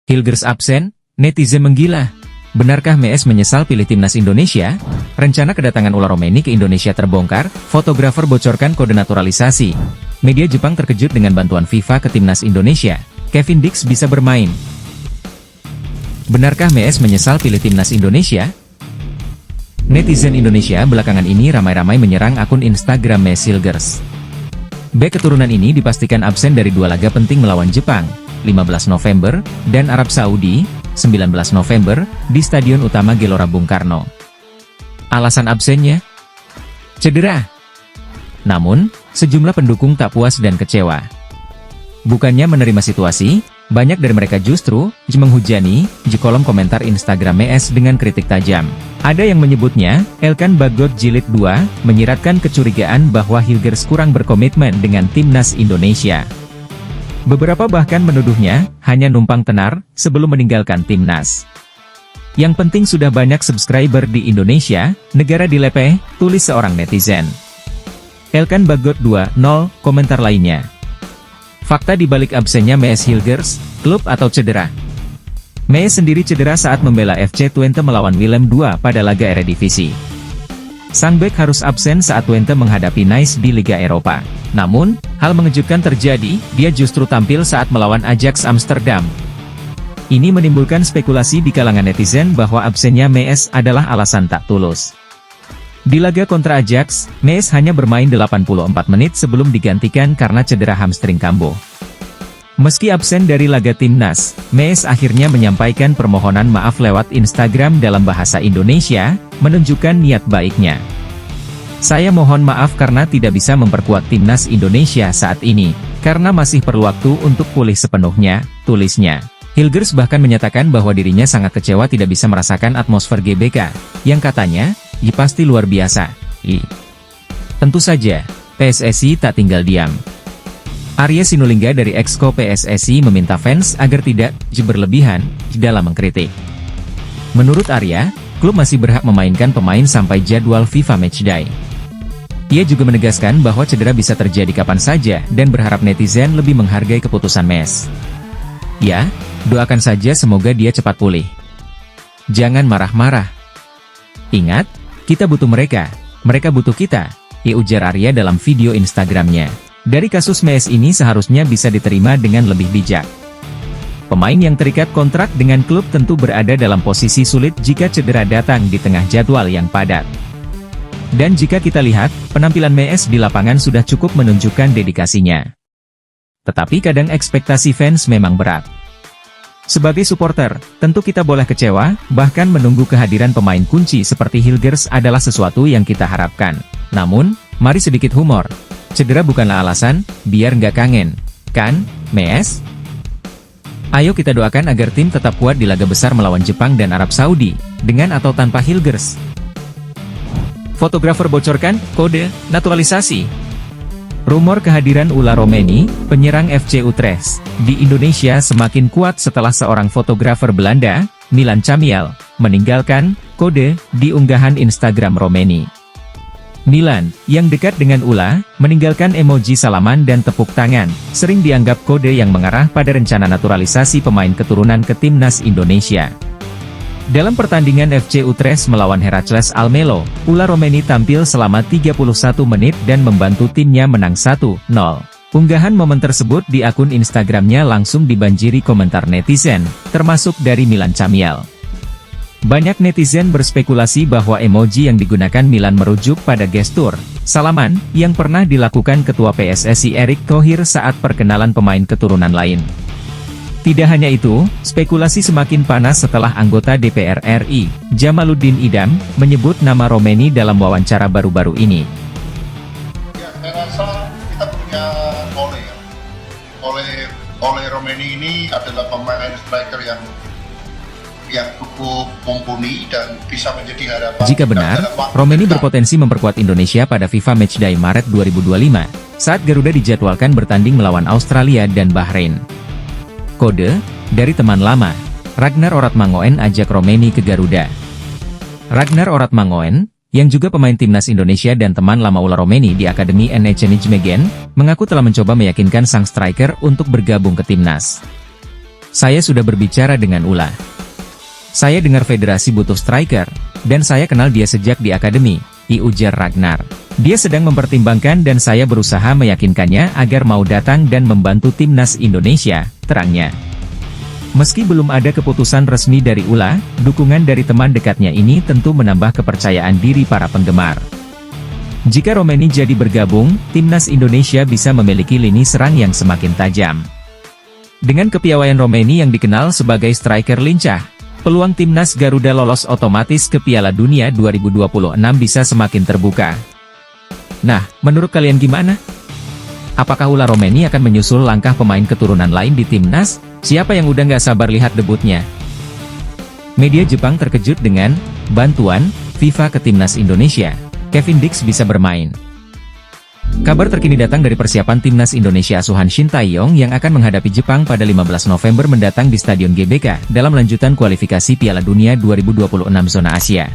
Hilgers absen, netizen menggila. Benarkah MES menyesal pilih timnas Indonesia? Rencana kedatangan Ula Romeni ke Indonesia terbongkar, fotografer bocorkan kode naturalisasi. Media Jepang terkejut dengan bantuan FIFA ke timnas Indonesia. Kevin Dix bisa bermain. Benarkah MES menyesal pilih timnas Indonesia? Netizen Indonesia belakangan ini ramai-ramai menyerang akun Instagram MES Hilgers. Bek keturunan ini dipastikan absen dari dua laga penting melawan Jepang, 15 November, dan Arab Saudi, 19 November, di Stadion Utama Gelora Bung Karno. Alasan absennya? Cedera. Namun, sejumlah pendukung tak puas dan kecewa. Bukannya menerima situasi, banyak dari mereka justru menghujani di kolom komentar Instagram MES dengan kritik tajam. Ada yang menyebutnya, Elkan Bagot Jilid 2, menyiratkan kecurigaan bahwa Hilgers kurang berkomitmen dengan timnas Indonesia. Beberapa bahkan menuduhnya, hanya numpang tenar, sebelum meninggalkan timnas. Yang penting sudah banyak subscriber di Indonesia, negara dilepeh, tulis seorang netizen. Elkan Bagot 2, 0, komentar lainnya. Fakta dibalik absennya MES Hilgers, klub atau cedera? MES sendiri cedera saat membela FC Twente melawan Willem II pada laga Eredivisie. Sang bek harus absen saat Twente menghadapi Nice di Liga Eropa. Namun, hal mengejutkan terjadi, dia justru tampil saat melawan Ajax Amsterdam. Ini menimbulkan spekulasi di kalangan netizen bahwa absennya MES adalah alasan tak tulus. Di laga kontra Ajax, MES hanya bermain 84 menit sebelum digantikan karena cedera hamstring kambuh. Meski absen dari laga timnas, MES akhirnya menyampaikan permohonan maaf lewat Instagram dalam bahasa Indonesia, menunjukkan niat baiknya. Saya mohon maaf karena tidak bisa memperkuat timnas Indonesia saat ini, karena masih perlu waktu untuk pulih sepenuhnya, tulisnya. Hilgers bahkan menyatakan bahwa dirinya sangat kecewa tidak bisa merasakan atmosfer GBK, yang katanya, pasti luar biasa. Tentu saja, PSSI tak tinggal diam. Arya Sinulinga dari Exco PSSI meminta fans agar tidak berlebihan dalam mengkritik. Menurut Arya, klub masih berhak memainkan pemain sampai jadwal FIFA Matchday. Ia juga menegaskan bahwa cedera bisa terjadi kapan saja dan berharap netizen lebih menghargai keputusan MES. Ya, doakan saja semoga dia cepat pulih. Jangan marah-marah. Ingat, kita butuh mereka butuh kita, ujar Arya dalam video Instagramnya. Dari kasus MES ini seharusnya bisa diterima dengan lebih bijak. Pemain yang terikat kontrak dengan klub tentu berada dalam posisi sulit jika cedera datang di tengah jadwal yang padat. Dan jika kita lihat, penampilan MES di lapangan sudah cukup menunjukkan dedikasinya. Tetapi kadang ekspektasi fans memang berat. Sebagai supporter, tentu kita boleh kecewa, bahkan menunggu kehadiran pemain kunci seperti Hilgers adalah sesuatu yang kita harapkan. Namun, mari sedikit humor. Cedera bukanlah alasan, biar nggak kangen. Kan, MES? Ayo kita doakan agar tim tetap kuat di laga besar melawan Jepang dan Arab Saudi, dengan atau tanpa Hilgers. Fotografer bocorkan kode naturalisasi. Rumor kehadiran Ula Romeni, penyerang FC Utrecht, di Indonesia semakin kuat setelah seorang fotografer Belanda, Milan Camiel, meninggalkan kode di unggahan Instagram Romeni. Milan, yang dekat dengan Ula, meninggalkan emoji salaman dan tepuk tangan, sering dianggap kode yang mengarah pada rencana naturalisasi pemain keturunan ke timnas Indonesia. Dalam pertandingan FC Utrecht melawan Heracles Almelo, Ula Romeni tampil selama 31 menit dan membantu timnya menang 1-0. Unggahan momen tersebut di akun Instagramnya langsung dibanjiri komentar netizen, termasuk dari Milan Camiel. Banyak netizen berspekulasi bahwa emoji yang digunakan Milan merujuk pada gestur salaman yang pernah dilakukan Ketua PSSI Erick Thohir saat perkenalan pemain keturunan lain. Tidak hanya itu, spekulasi semakin panas setelah anggota DPR RI, Jamaluddin Idam, menyebut nama Romeni dalam wawancara baru-baru ini. Ya, saya rasa kita punya Ole ya. Ole Romeni ini adalah pemain striker yang yang cukup mumpuni dan bisa menjadi harapan. Jika benar, Romeni berpotensi memperkuat Indonesia pada FIFA Matchday Maret 2025, saat Garuda dijadwalkan bertanding melawan Australia dan Bahrain. Kode, dari teman lama, Ragnar Oratmangoen ajak Romeni ke Garuda. Ragnar Oratmangoen, yang juga pemain timnas Indonesia dan teman lama Ula Romeni di Akademi NEC Nijmegen, mengaku telah mencoba meyakinkan sang striker untuk bergabung ke timnas. Saya sudah berbicara dengan Ula. Saya dengar federasi butuh striker, dan saya kenal dia sejak di akademi, ujar Ragnar. Dia sedang mempertimbangkan dan saya berusaha meyakinkannya agar mau datang dan membantu timnas Indonesia, terangnya. Meski belum ada keputusan resmi dari Ula, dukungan dari teman dekatnya ini tentu menambah kepercayaan diri para penggemar. Jika Romeni jadi bergabung, timnas Indonesia bisa memiliki lini serang yang semakin tajam. Dengan kepiawaian Romeni yang dikenal sebagai striker lincah, peluang timnas Garuda lolos otomatis ke Piala Dunia 2026 bisa semakin terbuka. Nah, menurut kalian gimana? Apakah Ula Romeni akan menyusul langkah pemain keturunan lain di timnas? Siapa yang udah nggak sabar lihat debutnya? Media Jepang terkejut dengan bantuan FIFA ke timnas Indonesia. Kevin Dix bisa bermain. Kabar terkini datang dari persiapan timnas Indonesia asuhan Shin Tae-yong yang akan menghadapi Jepang pada 15 November mendatang di Stadion GBK dalam lanjutan kualifikasi Piala Dunia 2026 zona Asia.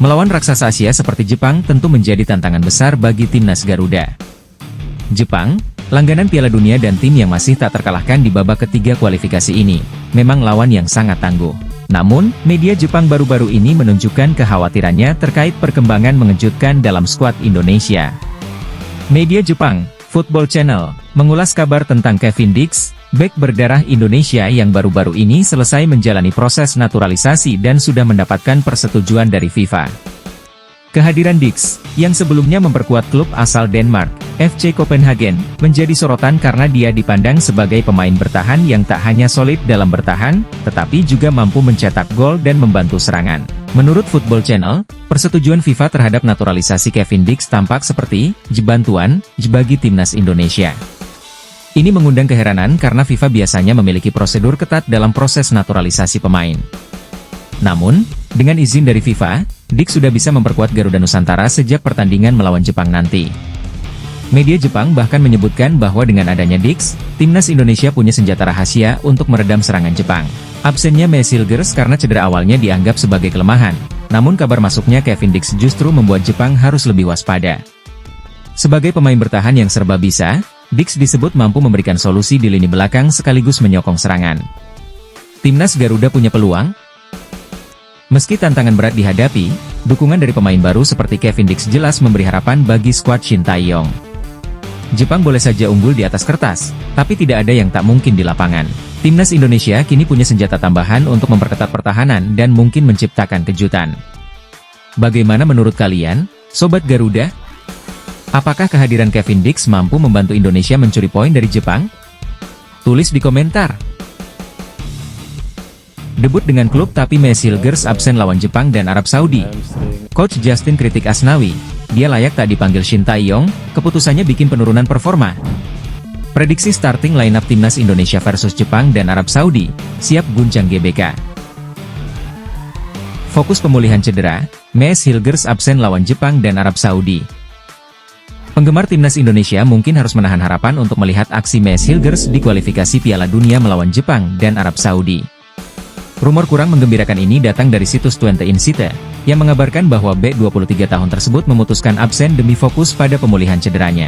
Melawan raksasa Asia seperti Jepang tentu menjadi tantangan besar bagi timnas Garuda. Jepang, langganan Piala Dunia dan tim yang masih tak terkalahkan di babak ketiga kualifikasi ini, memang lawan yang sangat tangguh. Namun, media Jepang baru-baru ini menunjukkan kekhawatirannya terkait perkembangan mengejutkan dalam skuad Indonesia. Media Jepang, Football Channel, mengulas kabar tentang Kevin Dix, bek berdarah Indonesia yang baru-baru ini selesai menjalani proses naturalisasi dan sudah mendapatkan persetujuan dari FIFA. Kehadiran Dix, yang sebelumnya memperkuat klub asal Denmark, FC Copenhagen, menjadi sorotan karena dia dipandang sebagai pemain bertahan yang tak hanya solid dalam bertahan, tetapi juga mampu mencetak gol dan membantu serangan. Menurut Football Channel, persetujuan FIFA terhadap naturalisasi Kevin Dix tampak seperti bantuan bagi timnas Indonesia. Ini mengundang keheranan karena FIFA biasanya memiliki prosedur ketat dalam proses naturalisasi pemain. Namun, dengan izin dari FIFA, Dix sudah bisa memperkuat Garuda Nusantara sejak pertandingan melawan Jepang nanti. Media Jepang bahkan menyebutkan bahwa dengan adanya Dix, timnas Indonesia punya senjata rahasia untuk meredam serangan Jepang. Absennya Maes Hilgers karena cedera awalnya dianggap sebagai kelemahan, namun kabar masuknya Kevin Dix justru membuat Jepang harus lebih waspada. Sebagai pemain bertahan yang serba bisa, Dix disebut mampu memberikan solusi di lini belakang sekaligus menyokong serangan. Timnas Garuda punya peluang? Meski tantangan berat dihadapi, dukungan dari pemain baru seperti Kevin Dix jelas memberi harapan bagi skuad Shin Tae-yong. Jepang boleh saja unggul di atas kertas, tapi tidak ada yang tak mungkin di lapangan. Timnas Indonesia kini punya senjata tambahan untuk memperketat pertahanan dan mungkin menciptakan kejutan. Bagaimana menurut kalian, Sobat Garuda? Apakah kehadiran Kevin Dix mampu membantu Indonesia mencuri poin dari Jepang? Tulis di komentar. Debut dengan klub tapi Maes Hilgers absen lawan Jepang dan Arab Saudi. Coach Justin kritik Asnawi, dia layak tak dipanggil Shin Tae-yong, keputusannya bikin penurunan performa. Prediksi starting lineup timnas Indonesia versus Jepang dan Arab Saudi, siap guncang GBK. Fokus pemulihan cedera, Maes Hilgers absen lawan Jepang dan Arab Saudi. Penggemar timnas Indonesia mungkin harus menahan harapan untuk melihat aksi Maes Hilgers di kualifikasi Piala Dunia melawan Jepang dan Arab Saudi. Rumor kurang menggembirakan ini datang dari situs 20 Insite, yang mengabarkan bahwa bek 23 tahun tersebut memutuskan absen demi fokus pada pemulihan cederanya.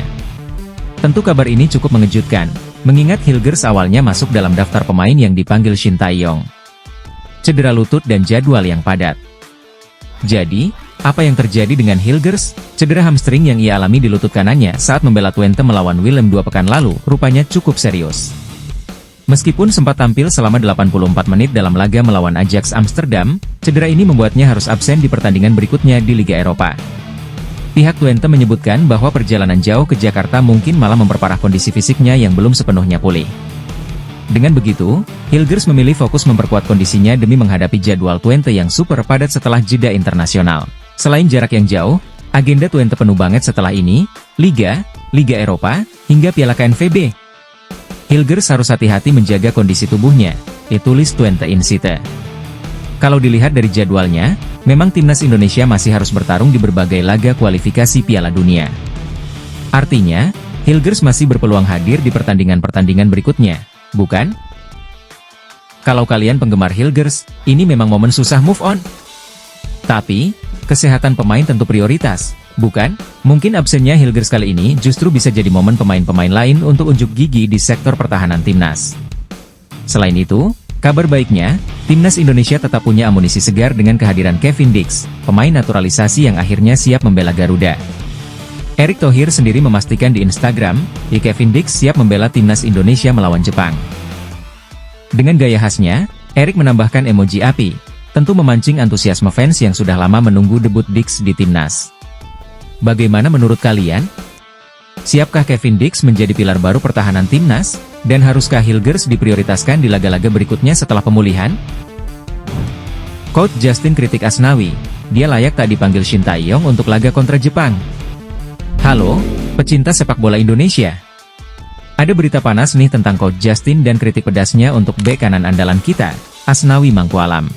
Tentu kabar ini cukup mengejutkan, mengingat Hilgers awalnya masuk dalam daftar pemain yang dipanggil Shin Tae-yong. Cedera lutut dan jadwal yang padat. Jadi, apa yang terjadi dengan Hilgers? Cedera hamstring yang ia alami di lutut kanannya saat membela Twente melawan Willem 2 pekan lalu, rupanya cukup serius. Meskipun sempat tampil selama 84 menit dalam laga melawan Ajax Amsterdam, cedera ini membuatnya harus absen di pertandingan berikutnya di Liga Eropa. Pihak Twente menyebutkan bahwa perjalanan jauh ke Jakarta mungkin malah memperparah kondisi fisiknya yang belum sepenuhnya pulih. Dengan begitu, Hilgers memilih fokus memperkuat kondisinya demi menghadapi jadwal Twente yang super padat setelah jeda internasional. Selain jarak yang jauh, agenda Twente penuh banget setelah ini, Liga Eropa, hingga Piala KNVB. Hilgers harus hati-hati menjaga kondisi tubuhnya, ditulis 20 Insite. Kalau dilihat dari jadwalnya, memang timnas Indonesia masih harus bertarung di berbagai laga kualifikasi Piala Dunia. Artinya, Hilgers masih berpeluang hadir di pertandingan-pertandingan berikutnya, bukan? Kalau kalian penggemar Hilgers, ini memang momen susah move on. Tapi, kesehatan pemain tentu prioritas, bukan? Mungkin absennya Hilgers kali ini justru bisa jadi momen pemain-pemain lain untuk unjuk gigi di sektor pertahanan timnas. Selain itu, kabar baiknya, timnas Indonesia tetap punya amunisi segar dengan kehadiran Kevin Dix, pemain naturalisasi yang akhirnya siap membela Garuda. Erick Thohir sendiri memastikan di Instagram, Kevin Dix siap membela timnas Indonesia melawan Jepang. Dengan gaya khasnya, Erick menambahkan emoji api, tentu memancing antusiasme fans yang sudah lama menunggu debut Dix di timnas. Bagaimana menurut kalian? Siapkah Kevin Dix menjadi pilar baru pertahanan timnas? Dan haruskah Hilgers diprioritaskan di laga-laga berikutnya setelah pemulihan? Coach Justin kritik Asnawi, dia layak tak dipanggil Shin Tae-yong untuk laga kontra Jepang. Halo, pecinta sepak bola Indonesia. Ada berita panas nih tentang Coach Justin dan kritik pedasnya untuk bek kanan andalan kita, Asnawi Mangkualam.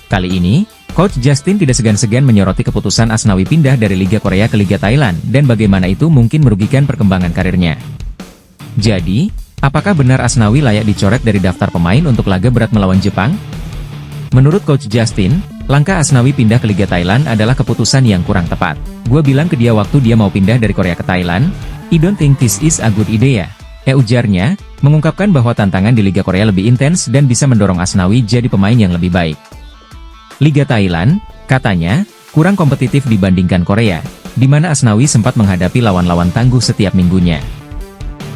Kali ini, Coach Justin tidak segan-segan menyoroti keputusan Asnawi pindah dari Liga Korea ke Liga Thailand dan bagaimana itu mungkin merugikan perkembangan karirnya. Jadi, apakah benar Asnawi layak dicoret dari daftar pemain untuk laga berat melawan Jepang? Menurut Coach Justin, langkah Asnawi pindah ke Liga Thailand adalah keputusan yang kurang tepat. Gua bilang ke dia waktu dia mau pindah dari Korea ke Thailand, I don't think this is a good idea. Ujarnya, mengungkapkan bahwa tantangan di Liga Korea lebih intens dan bisa mendorong Asnawi jadi pemain yang lebih baik. Liga Thailand, katanya, kurang kompetitif dibandingkan Korea, di mana Asnawi sempat menghadapi lawan-lawan tangguh setiap minggunya.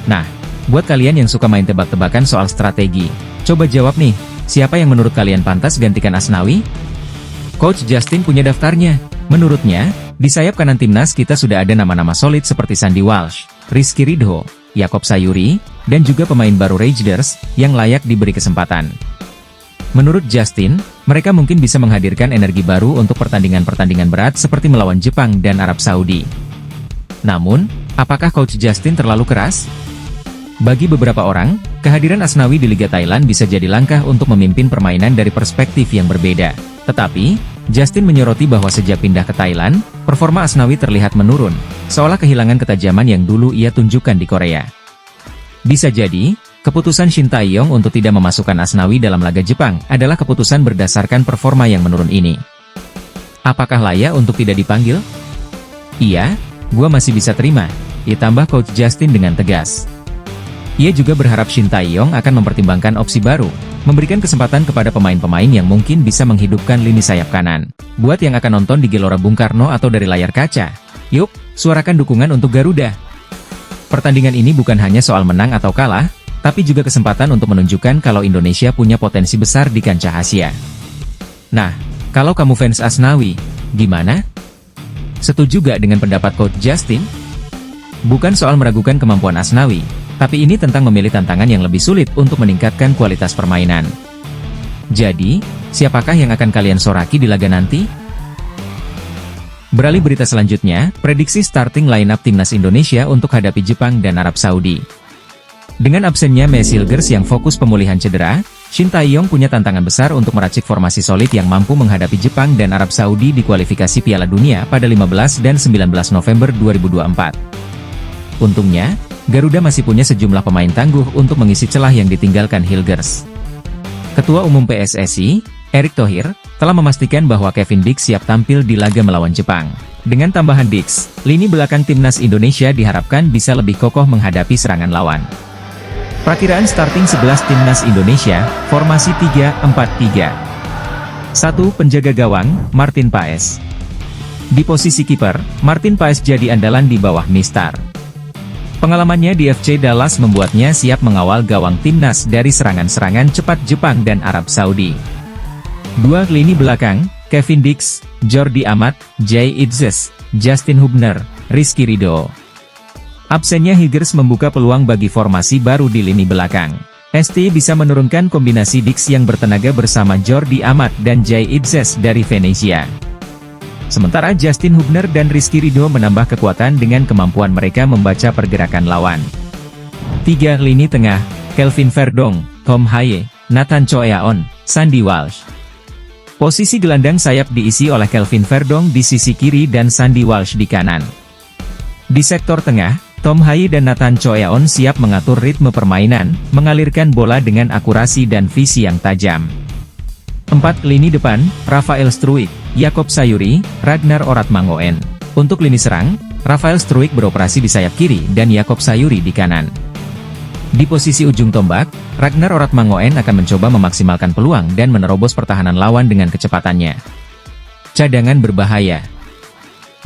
Nah, buat kalian yang suka main tebak-tebakan soal strategi, coba jawab nih, siapa yang menurut kalian pantas gantikan Asnawi? Coach Justin punya daftarnya. Menurutnya, di sayap kanan timnas kita sudah ada nama-nama solid seperti Sandy Walsh, Rizky Ridho, Yaakob Sayuri, dan juga pemain baru Rangers yang layak diberi kesempatan. Menurut Justin, mereka mungkin bisa menghadirkan energi baru untuk pertandingan-pertandingan berat seperti melawan Jepang dan Arab Saudi. Namun, apakah Coach Justin terlalu keras? Bagi beberapa orang, kehadiran Asnawi di Liga Thailand bisa jadi langkah untuk memimpin permainan dari perspektif yang berbeda. Tetapi, Justin menyoroti bahwa sejak pindah ke Thailand, performa Asnawi terlihat menurun, seolah kehilangan ketajaman yang dulu ia tunjukkan di Korea. Bisa jadi, keputusan Shin Tae-yong untuk tidak memasukkan Asnawi dalam laga Jepang adalah keputusan berdasarkan performa yang menurun ini. Apakah layak untuk tidak dipanggil? Iya, gua masih bisa terima, ditambah Coach Justin dengan tegas. Ia juga berharap Shin Tae-yong akan mempertimbangkan opsi baru, memberikan kesempatan kepada pemain-pemain yang mungkin bisa menghidupkan lini sayap kanan. Buat yang akan nonton di Gelora Bung Karno atau dari layar kaca, yuk, suarakan dukungan untuk Garuda. Pertandingan ini bukan hanya soal menang atau kalah, tapi juga kesempatan untuk menunjukkan kalau Indonesia punya potensi besar di kancah Asia. Nah, kalau kamu fans Asnawi, gimana? Setuju gak dengan pendapat Coach Justin? Bukan soal meragukan kemampuan Asnawi, tapi ini tentang memilih tantangan yang lebih sulit untuk meningkatkan kualitas permainan. Jadi, siapakah yang akan kalian soraki di laga nanti? Beralih berita selanjutnya, prediksi starting lineup timnas Indonesia untuk hadapi Jepang dan Arab Saudi. Dengan absennya Messi Hilgers yang fokus pemulihan cedera, Shin Tae-yong punya tantangan besar untuk meracik formasi solid yang mampu menghadapi Jepang dan Arab Saudi di kualifikasi Piala Dunia pada 15 dan 19 November 2024. Untungnya, Garuda masih punya sejumlah pemain tangguh untuk mengisi celah yang ditinggalkan Hilgers. Ketua Umum PSSI, Erick Thohir, telah memastikan bahwa Kevin Dix siap tampil di laga melawan Jepang. Dengan tambahan Dix, lini belakang timnas Indonesia diharapkan bisa lebih kokoh menghadapi serangan lawan. Perakiraan starting 11 timnas Indonesia, formasi 3-4-3. 1. Penjaga gawang, Martin Paes. Di posisi kiper, Martin Paes jadi andalan di bawah Mistar. Pengalamannya di FC Dallas membuatnya siap mengawal gawang timnas dari serangan-serangan cepat Jepang dan Arab Saudi. 2. Lini belakang, Kevin Dix, Jordi Amat, Jay Itzes, Justin Hubner, Rizky Ridho. Absennya Hilgers membuka peluang bagi formasi baru di lini belakang. ST bisa menurunkan kombinasi Dix yang bertenaga bersama Jordi Amat dan Jay Itzes dari Venezia. Sementara Justin Hubner dan Rizky Ridho menambah kekuatan dengan kemampuan mereka membaca pergerakan lawan. 3. Lini tengah, Kelvin Verdong, Tom Haye, Nathan Choeaon, Sandy Walsh. Posisi gelandang sayap diisi oleh Kelvin Verdong di sisi kiri dan Sandy Walsh di kanan. Di sektor tengah, Tom Haye dan Nathan Choeon siap mengatur ritme permainan, mengalirkan bola dengan akurasi dan visi yang tajam. 4 lini depan, Rafael Struijk, Jakob Sayuri, Ragnar Oratmangoen. Untuk lini serang, Rafael Struijk beroperasi di sayap kiri dan Jakob Sayuri di kanan. Di posisi ujung tombak, Ragnar Oratmangoen akan mencoba memaksimalkan peluang dan menerobos pertahanan lawan dengan kecepatannya. Cadangan berbahaya.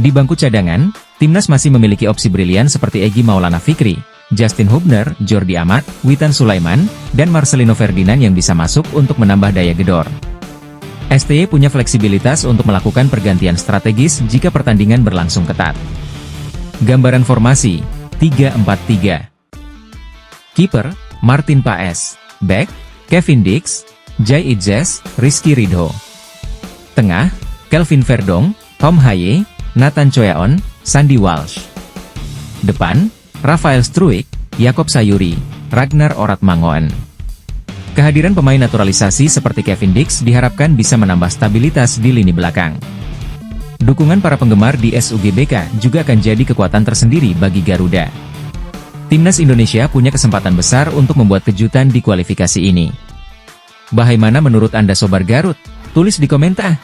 Di bangku cadangan, timnas masih memiliki opsi brilian seperti Egy Maulana Fikri, Justin Hubner, Jordi Amat, Witan Sulaiman, dan Marcelino Ferdinand yang bisa masuk untuk menambah daya gedor. STY punya fleksibilitas untuk melakukan pergantian strategis jika pertandingan berlangsung ketat. Gambaran formasi, 3-4-3. Kiper, Martin Paes. Back, Kevin Dix, Jai Itzes, Rizky Ridho. Tengah, Kelvin Verdong, Tom Haye, Nathan Choeon, Sandy Walsh. Depan, Rafael Struijk, Jakob Sayuri, Ragnar Oratmangoen. Kehadiran pemain naturalisasi seperti Kevin Dix diharapkan bisa menambah stabilitas di lini belakang. Dukungan para penggemar di SUGBK juga akan jadi kekuatan tersendiri bagi Garuda. Timnas Indonesia punya kesempatan besar untuk membuat kejutan di kualifikasi ini. Bagaimana menurut Anda Sobar Garut? Tulis di komentar.